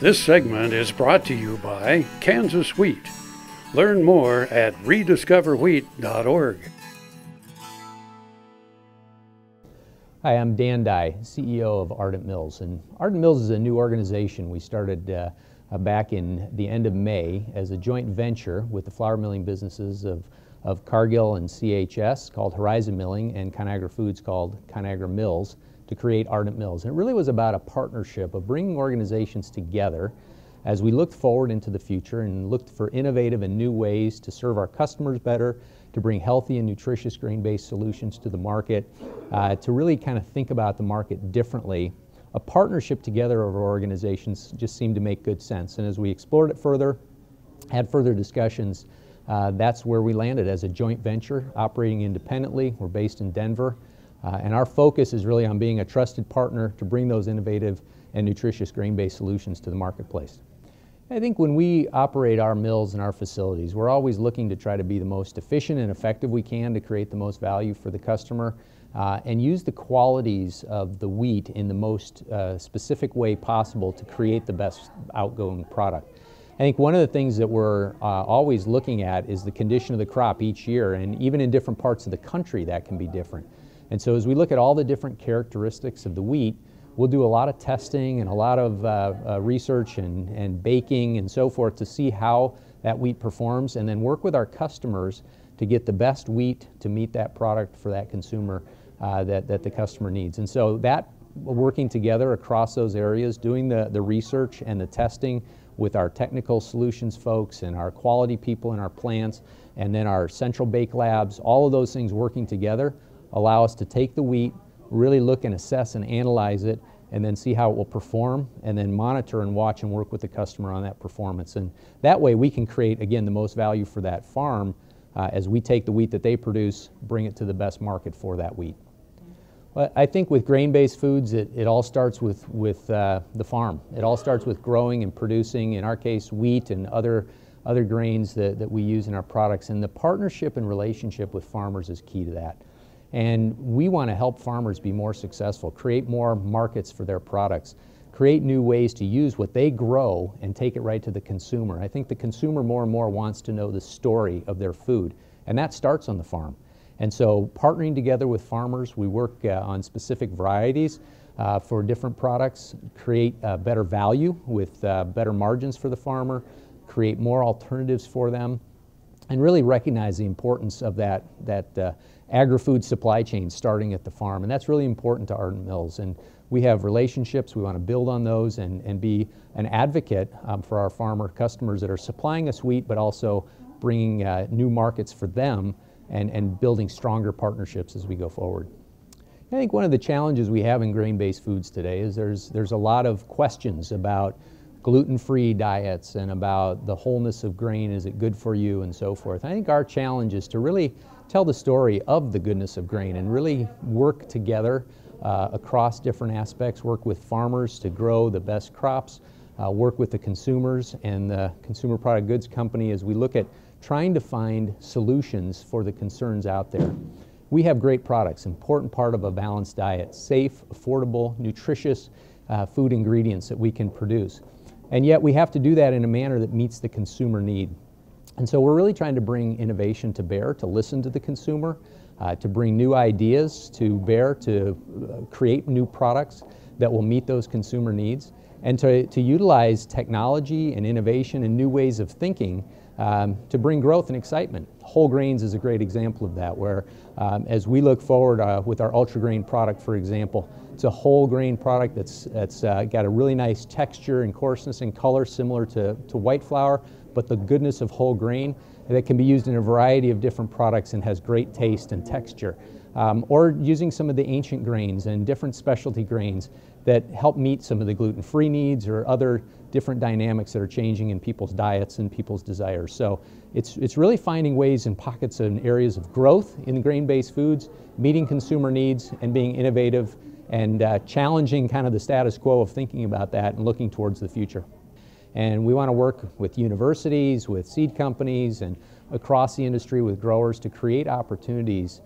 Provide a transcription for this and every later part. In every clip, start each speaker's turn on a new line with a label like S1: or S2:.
S1: This segment is brought to you by Kansas Wheat. Learn more at rediscoverwheat.org.
S2: Hi, I'm Dan Dye, CEO of Ardent Mills. And Ardent Mills is a new organization we started back in the end of May as a joint venture with the flour milling businesses of Cargill and CHS called Horizon Milling and Conagra Foods called Conagra Mills to create Ardent Mills. And it really was about a partnership of bringing organizations together as we looked forward into the future and looked for innovative and new ways to serve our customers better, to bring healthy and nutritious grain-based solutions to the market, to really kind of think about the market differently. A partnership together of our organizations just seemed to make good sense. And as we explored it further, had further discussions, that's where we landed as a joint venture operating independently. We're based in Denver. And our focus is really on being a trusted partner to bring those innovative and nutritious grain-based solutions to the marketplace. I think when we operate our mills and our facilities, we're always looking to try to be the most efficient and effective we can to create the most value for the customer and use the qualities of the wheat in the most specific way possible to create the best outgoing product. I think one of the things that we're always looking at is the condition of the crop each year, and even in different parts of the country that can be different. And so as we look at all the different characteristics of the wheat, we'll do a lot of testing and a lot of research and baking and so forth to see how that wheat performs, and then work with our customers to get the best wheat to meet that product for that consumer that the customer needs. And so that working together across those areas, doing the research and the testing with our technical solutions folks and our quality people in our plants, and then our central bake labs, all of those things working together allow us to take the wheat, really look and assess and analyze it, and then see how it will perform, and then monitor and watch and work with the customer on that performance. And that way we can create, again, the most value for that farm as we take the wheat that they produce, bring it to the best market for that wheat. But I think with grain-based foods, it all starts with the farm. It all starts with growing and producing, in our case, wheat and other grains that we use in our products. And the partnership and relationship with farmers is key to that. And we want to help farmers be more successful, create more markets for their products, create new ways to use what they grow and take it right to the consumer. I think the consumer more and more wants to know the story of their food, and that starts on the farm. And so partnering together with farmers, we work on specific varieties for different products, create better value with better margins for the farmer, create more alternatives for them, and really recognize the importance of that agri-food supply chain starting at the farm. And that's really important to Ardent Mills. And we have relationships, we want to build on those and be an advocate for our farmer customers that are supplying us wheat, but also bringing new markets for them and building stronger partnerships as we go forward. I think one of the challenges we have in grain-based foods today is there's a lot of questions about gluten-free diets and about the wholeness of grain, is it good for you, and so forth. I think our challenge is to really tell the story of the goodness of grain and really work together across different aspects, work with farmers to grow the best crops, work with the consumers and the consumer product goods company as we look at trying to find solutions for the concerns out there. We have great products, important part of a balanced diet, safe, affordable, nutritious food ingredients that we can produce. And yet we have to do that in a manner that meets the consumer need. And so we're really trying to bring innovation to bear, to listen to the consumer, to bring new ideas to bear, to create new products that will meet those consumer needs, and to utilize technology and innovation and new ways of thinking to bring growth and excitement. Whole grains is a great example of that, where as we look forward with our ultra grain product, for example, it's a whole grain product that's got a really nice texture and coarseness and color similar to white flour, but the goodness of whole grain that can be used in a variety of different products and has great taste and texture. Or using some of the ancient grains and different specialty grains that help meet some of the gluten-free needs or other different dynamics that are changing in people's diets and people's desires. So it's really finding ways in pockets and areas of growth in grain-based foods, meeting consumer needs and being innovative and challenging kind of the status quo of thinking about that and looking towards the future. And we want to work with universities, with seed companies, and across the industry with growers to create opportunities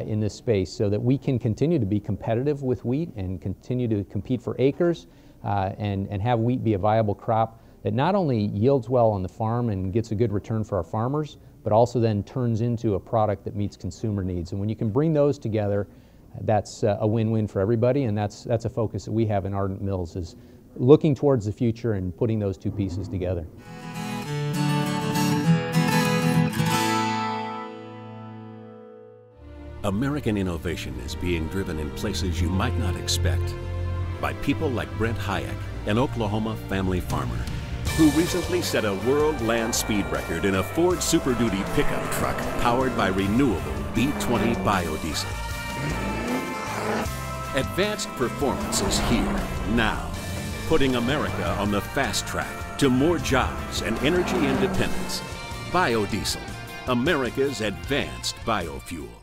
S2: in this space so that we can continue to be competitive with wheat and continue to compete for acres, and have wheat be a viable crop that not only yields well on the farm and gets a good return for our farmers, but also then turns into a product that meets consumer needs. And when you can bring those together, that's a win-win for everybody, and that's a focus that we have in Ardent Mills, is looking towards the future and putting those two pieces together.
S3: American innovation is being driven in places you might not expect by people like Brent Hayek, an Oklahoma family farmer, who recently set a world land speed record in a Ford Super Duty pickup truck powered by renewable B20 biodiesel. Advanced performance is here, now, putting America on the fast track to more jobs and energy independence. Biodiesel, America's advanced biofuel.